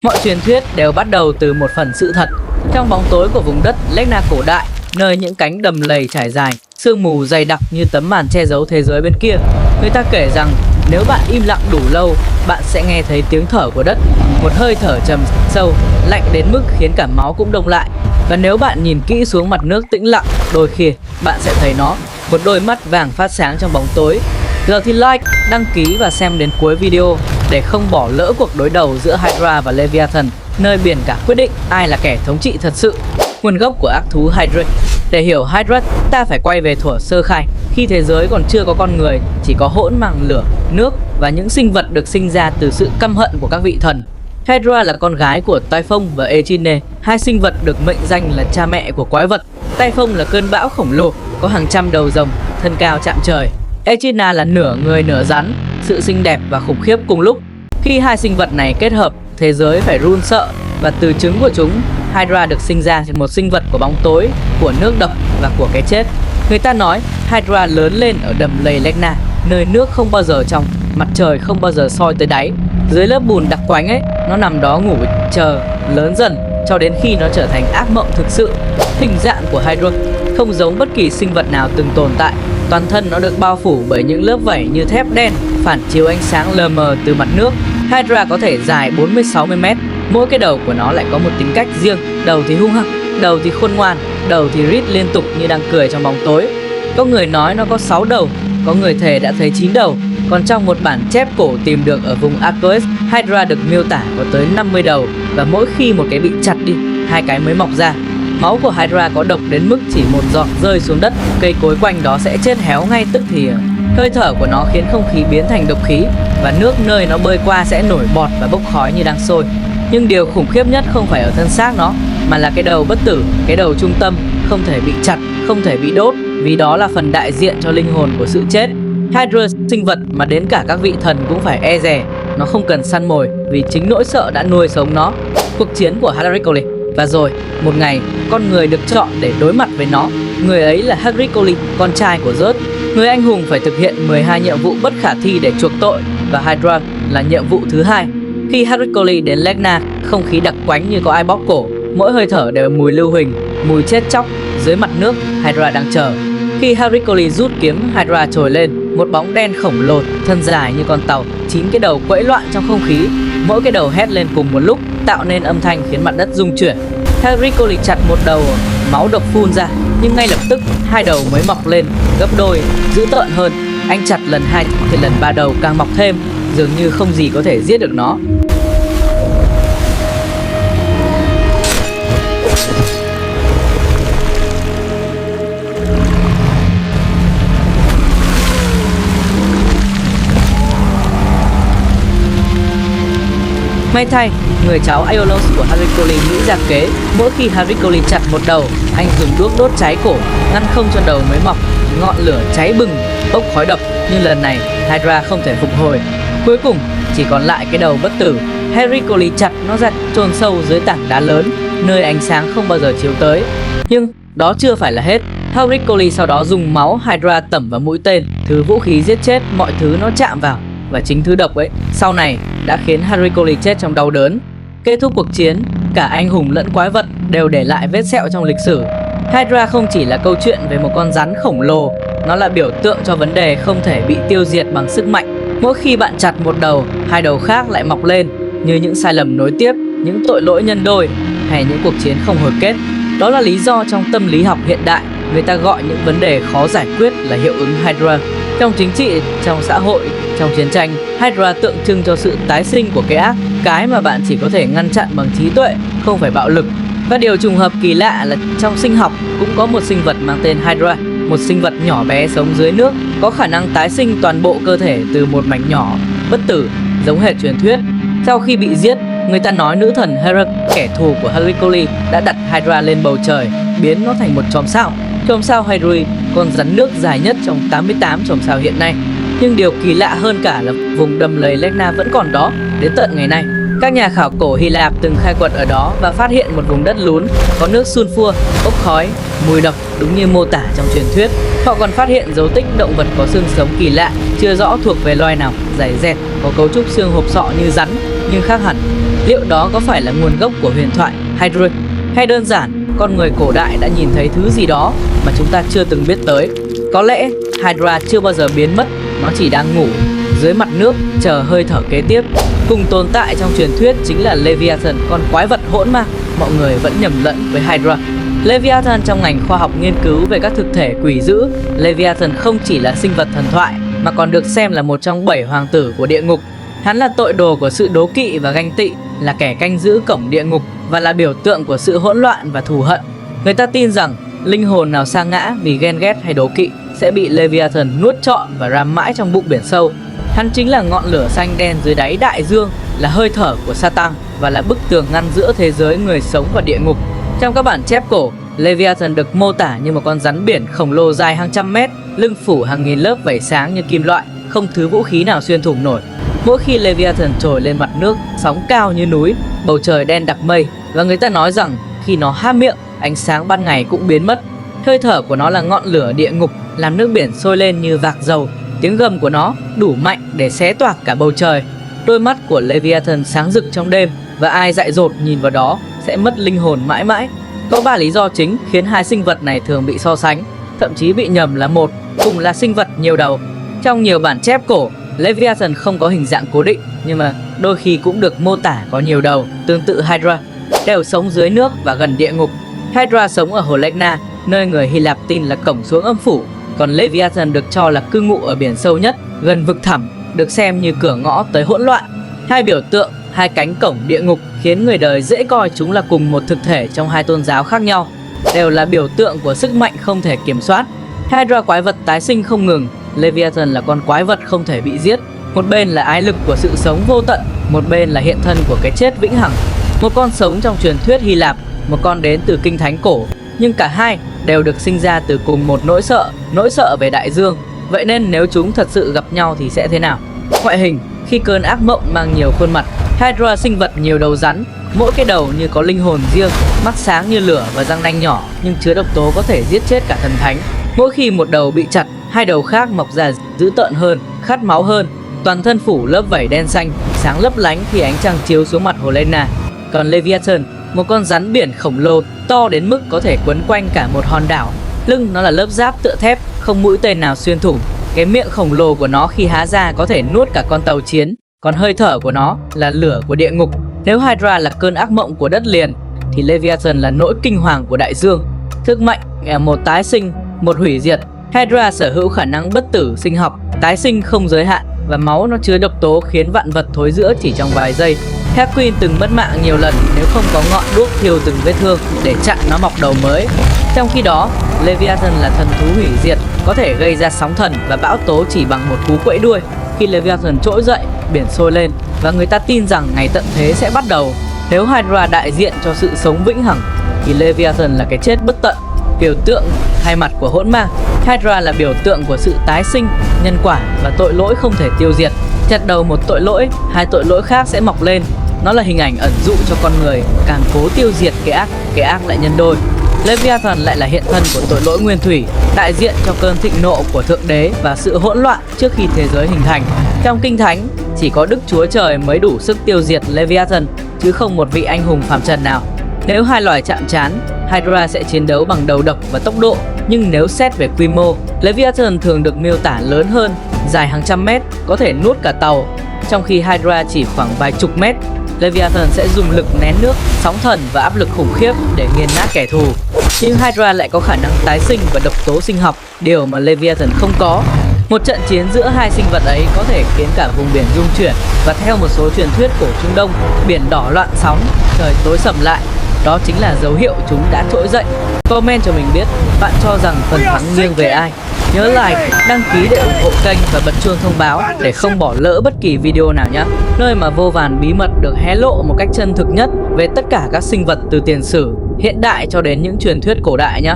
Mọi truyền thuyết đều bắt đầu từ một phần sự thật. Trong bóng tối của vùng đất Legna cổ đại, nơi những cánh đầm lầy trải dài, sương mù dày đặc như tấm màn che giấu thế giới bên kia, người ta kể rằng nếu bạn im lặng đủ lâu, bạn sẽ nghe thấy tiếng thở của đất, một hơi thở trầm sâu, lạnh đến mức khiến cả máu cũng đông lại. Và nếu bạn nhìn kỹ xuống mặt nước tĩnh lặng, đôi khi bạn sẽ thấy nó, một đôi mắt vàng phát sáng trong bóng tối. Giờ thì like, đăng ký và xem đến cuối video để không bỏ lỡ cuộc đối đầu giữa Hydra và Leviathan, nơi biển cả quyết định ai là kẻ thống trị thật sự. Nguồn gốc của ác thú Hydra. Để hiểu Hydra, ta phải quay về thuở sơ khai, khi thế giới còn chưa có con người, chỉ có hỗn mang lửa, nước và những sinh vật được sinh ra từ sự căm hận của các vị thần. Hydra là con gái của Typhon và Echine, hai sinh vật được mệnh danh là cha mẹ của quái vật. Typhon là cơn bão khổng lồ, có hàng trăm đầu rồng, thân cao chạm trời. Echina là nửa người nửa rắn, sự xinh đẹp và khủng khiếp cùng lúc. Khi hai sinh vật này kết hợp, thế giới phải run sợ, và từ trứng của chúng, Hydra được sinh ra thành một sinh vật của bóng tối, của nước độc và của cái chết. Người ta nói Hydra lớn lên ở đầm lầy Legna, nơi nước không bao giờ trong, mặt trời không bao giờ soi tới đáy. Dưới lớp bùn đặc quánh ấy, nó nằm đó ngủ chờ, lớn dần cho đến khi nó trở thành ác mộng thực sự. Hình dạng của Hydra không giống bất kỳ sinh vật nào từng tồn tại. Toàn thân nó được bao phủ bởi những lớp vảy như thép đen, phản chiếu ánh sáng lờ mờ từ mặt nước. Hydra có thể dài 40-60 mét. Mỗi cái đầu của nó lại có một tính cách riêng. Đầu thì hung hăng, đầu thì khôn ngoan, đầu thì rít liên tục như đang cười trong bóng tối. Có người nói nó có 6 đầu, có người thề đã thấy 9 đầu. Còn trong một bản chép cổ tìm được ở vùng Arcoes, Hydra được miêu tả có tới 50 đầu, và mỗi khi một cái bị chặt đi, hai cái mới mọc ra. Máu của Hydra có độc đến mức chỉ một giọt rơi xuống đất, cây cối quanh đó sẽ chết héo ngay tức thì. Hơi thở của nó khiến không khí biến thành độc khí, và nước nơi nó bơi qua sẽ nổi bọt và bốc khói như đang sôi. Nhưng điều khủng khiếp nhất không phải ở thân xác nó, mà là cái đầu bất tử, cái đầu trung tâm, không thể bị chặt, không thể bị đốt, vì đó là phần đại diện cho linh hồn của sự chết. Hydra, sinh vật mà đến cả các vị thần cũng phải e dè. Nó không cần săn mồi vì chính nỗi sợ đã nuôi sống nó. Cuộc chiến của Heracles. Và rồi, một ngày, con người được chọn để đối mặt với nó. Người ấy là Heracles, con trai của Zeus. Người anh hùng phải thực hiện 12 nhiệm vụ bất khả thi để chuộc tội, và Hydra là nhiệm vụ thứ hai. Khi Heracles đến Legna, không khí đặc quánh như có ai bóp cổ. Mỗi hơi thở đều mùi lưu huỳnh, mùi chết chóc. Dưới mặt nước, Hydra đang chờ. Khi Heracles rút kiếm, Hydra trồi lên, một bóng đen khổng lồ, thân dài như con tàu, 9 cái đầu quẫy loạn trong không khí. Mỗi cái đầu hét lên cùng một lúc, tạo nên âm thanh khiến mặt đất rung chuyển. Heracles chặt một đầu, máu độc phun ra, nhưng ngay lập tức hai đầu mới mọc lên, gấp đôi, dữ tợn hơn. Anh chặt lần 2 thì lần 3 đầu càng mọc thêm, dường như không gì có thể giết được nó. May thay, người cháu Aiolos của Heracles nghĩ ra kế, mỗi khi Heracles chặt một đầu, anh dùng đuốc đốt cháy cổ, ngăn không cho đầu mới mọc. Ngọn lửa cháy bừng, bốc khói độc, nhưng lần này Hydra không thể phục hồi. Cuối cùng chỉ còn lại cái đầu bất tử. Heracles chặt nó ra chôn sâu dưới tảng đá lớn, nơi ánh sáng không bao giờ chiếu tới. Nhưng đó chưa phải là hết. Heracles sau đó dùng máu Hydra tẩm vào mũi tên, thứ vũ khí giết chết mọi thứ nó chạm vào. Và chính thứ độc ấy sau này đã khiến Heracles chết trong đau đớn. Kết thúc cuộc chiến, cả anh hùng lẫn quái vật đều để lại vết sẹo trong lịch sử. Hydra không chỉ là câu chuyện về một con rắn khổng lồ, nó là biểu tượng cho vấn đề không thể bị tiêu diệt bằng sức mạnh. Mỗi khi bạn chặt một đầu, hai đầu khác lại mọc lên, như những sai lầm nối tiếp, những tội lỗi nhân đôi, hay những cuộc chiến không hồi kết. Đó là lý do trong tâm lý học hiện đại, người ta gọi những vấn đề khó giải quyết là hiệu ứng Hydra. Trong chính trị, trong xã hội, trong chiến tranh, Hydra tượng trưng cho sự tái sinh của cái ác, cái mà bạn chỉ có thể ngăn chặn bằng trí tuệ, không phải bạo lực. Và điều trùng hợp kỳ lạ là trong sinh học cũng có một sinh vật mang tên Hydra, một sinh vật nhỏ bé sống dưới nước, có khả năng tái sinh toàn bộ cơ thể từ một mảnh nhỏ, bất tử, giống hệt truyền thuyết. Sau khi bị giết, người ta nói nữ thần Hera, kẻ thù của Heracles, đã đặt Hydra lên bầu trời, biến nó thành một chòm sao. Chòm sao Hydra, con rắn nước dài nhất trong 88 chòm sao hiện nay. Nhưng điều kỳ lạ hơn cả là vùng đầm lầy Legna vẫn còn đó đến tận ngày nay. Các nhà khảo cổ Hy Lạp từng khai quật ở đó và phát hiện một vùng đất lún có nước sulfur, bốc khói, mùi độc đúng như mô tả trong truyền thuyết. Họ còn phát hiện dấu tích động vật có xương sống kỳ lạ, chưa rõ thuộc về loài nào, dày dẹt, có cấu trúc xương hộp sọ như rắn nhưng khác hẳn. Liệu đó có phải là nguồn gốc của huyền thoại Hydra? Hay đơn giản, con người cổ đại đã nhìn thấy thứ gì đó mà chúng ta chưa từng biết tới? Có lẽ Hydra chưa bao giờ biến mất, nó chỉ đang ngủ dưới mặt nước chờ hơi thở kế tiếp. Cùng tồn tại trong truyền thuyết chính là Leviathan, con quái vật hỗn mang mọi người vẫn nhầm lẫn với Hydra. Leviathan trong ngành khoa học nghiên cứu về các thực thể quỷ dữ, Leviathan không chỉ là sinh vật thần thoại mà còn được xem là một trong 7 hoàng tử của địa ngục. Hắn là tội đồ của sự đố kỵ và ganh tị, là kẻ canh giữ cổng địa ngục và là biểu tượng của sự hỗn loạn và thù hận. Người ta tin rằng linh hồn nào sa ngã vì ghen ghét hay đố kỵ sẽ bị Leviathan nuốt trọn và giam mãi trong bụng biển sâu. Hắn chính là ngọn lửa xanh đen dưới đáy đại dương, là hơi thở của Satan và là bức tường ngăn giữa thế giới người sống và địa ngục. Trong các bản chép cổ, Leviathan được mô tả như một con rắn biển khổng lồ dài hàng trăm mét, lưng phủ hàng nghìn lớp vảy sáng như kim loại, không thứ vũ khí nào xuyên thủng nổi. Mỗi khi Leviathan trồi lên mặt nước, sóng cao như núi, bầu trời đen đặc mây, và người ta nói rằng khi nó há miệng, ánh sáng ban ngày cũng biến mất. Hơi thở của nó là ngọn lửa địa ngục, làm nước biển sôi lên như vạc dầu. Tiếng gầm của nó đủ mạnh để xé toạc cả bầu trời. Đôi mắt của Leviathan sáng rực trong đêm, và ai dại dột nhìn vào đó sẽ mất linh hồn mãi mãi. Có 3 lý do chính khiến hai sinh vật này thường bị so sánh, thậm chí bị nhầm là một, cùng là sinh vật nhiều đầu. Trong nhiều bản chép cổ, Leviathan không có hình dạng cố định, nhưng mà đôi khi cũng được mô tả có nhiều đầu, tương tự Hydra, đều sống dưới nước và gần địa ngục. Hydra sống ở hồ Lerna, nơi người Hy Lạp tin là cổng xuống âm phủ, còn Leviathan được cho là cư ngụ ở biển sâu nhất, gần vực thẳm, được xem như cửa ngõ tới hỗn loạn. Hai biểu tượng, hai cánh cổng địa ngục khiến người đời dễ coi chúng là cùng một thực thể trong hai tôn giáo khác nhau, đều là biểu tượng của sức mạnh không thể kiểm soát. Hydra quái vật tái sinh không ngừng, Leviathan là con quái vật không thể bị giết. Một bên là ái lực của sự sống vô tận, một bên là hiện thân của cái chết vĩnh hằng. Một con sống trong truyền thuyết Hy Lạp, một con đến từ kinh thánh cổ, nhưng cả hai đều được sinh ra từ cùng một nỗi sợ về đại dương. Vậy nên nếu chúng thật sự gặp nhau thì sẽ thế nào? Ngoại hình, khi cơn ác mộng mang nhiều khuôn mặt, Hydra sinh vật nhiều đầu rắn, mỗi cái đầu như có linh hồn riêng, mắt sáng như lửa và răng nanh nhỏ nhưng chứa độc tố có thể giết chết cả thần thánh. Mỗi khi một đầu bị chặt, hai đầu khác mọc ra dữ tợn hơn, khát máu hơn. Toàn thân phủ lớp vảy đen xanh, sáng lấp lánh khi ánh trăng chiếu xuống mặt hồ Lerna. Còn Leviathan, một con rắn biển khổng lồ to đến mức có thể quấn quanh cả một hòn đảo. Lưng nó là lớp giáp tựa thép, không mũi tên nào xuyên thủng. Cái miệng khổng lồ của nó khi há ra có thể nuốt cả con tàu chiến. Còn hơi thở của nó là lửa của địa ngục. Nếu Hydra là cơn ác mộng của đất liền thì Leviathan là nỗi kinh hoàng của đại dương. Sức mạnh là một tái sinh, một hủy diệt. Hydra sở hữu khả năng bất tử sinh học, tái sinh không giới hạn, và máu nó chứa độc tố khiến vạn vật thối rữa chỉ trong vài giây. Harquin từng mất mạng nhiều lần nếu không có ngọn đuốc thiêu từng vết thương để chặn nó mọc đầu mới. Trong khi đó, Leviathan là thần thú hủy diệt, có thể gây ra sóng thần và bão tố chỉ bằng một cú quẫy đuôi. Khi Leviathan trỗi dậy, biển sôi lên và người ta tin rằng ngày tận thế sẽ bắt đầu. Nếu Hydra đại diện cho sự sống vĩnh hằng thì Leviathan là cái chết bất tận, biểu tượng hai mặt của hỗn mang. Hydra là biểu tượng của sự tái sinh, nhân quả và tội lỗi không thể tiêu diệt. Chặt đầu một tội lỗi, hai tội lỗi khác sẽ mọc lên. Nó là hình ảnh ẩn dụ cho con người càng cố tiêu diệt cái ác lại nhân đôi. Leviathan lại là hiện thân của tội lỗi nguyên thủy, đại diện cho cơn thịnh nộ của Thượng Đế và sự hỗn loạn trước khi thế giới hình thành. Trong Kinh Thánh, chỉ có Đức Chúa Trời mới đủ sức tiêu diệt Leviathan, chứ không một vị anh hùng phàm trần nào. Nếu hai loài chạm trán, Hydra sẽ chiến đấu bằng đầu độc và tốc độ, nhưng nếu xét về quy mô, Leviathan thường được miêu tả lớn hơn, dài hàng trăm mét, có thể nuốt cả tàu, trong khi Hydra chỉ khoảng vài chục mét. Leviathan sẽ dùng lực nén nước, sóng thần và áp lực khủng khiếp để nghiền nát kẻ thù. Nhưng Hydra lại có khả năng tái sinh và độc tố sinh học, điều mà Leviathan không có. Một trận chiến giữa hai sinh vật ấy có thể khiến cả vùng biển rung chuyển, và theo một số truyền thuyết cổ Trung Đông, biển đỏ loạn sóng, trời tối sầm lại. Đó chính là dấu hiệu chúng đã trỗi dậy. Comment cho mình biết bạn cho rằng phần thắng nghiêng về ai. Nhớ like, đăng ký để ủng hộ kênh và bật chuông thông báo để không bỏ lỡ bất kỳ video nào nhé. Nơi mà vô vàn bí mật được hé lộ một cách chân thực nhất về tất cả các sinh vật từ tiền sử, hiện đại cho đến những truyền thuyết cổ đại nhé.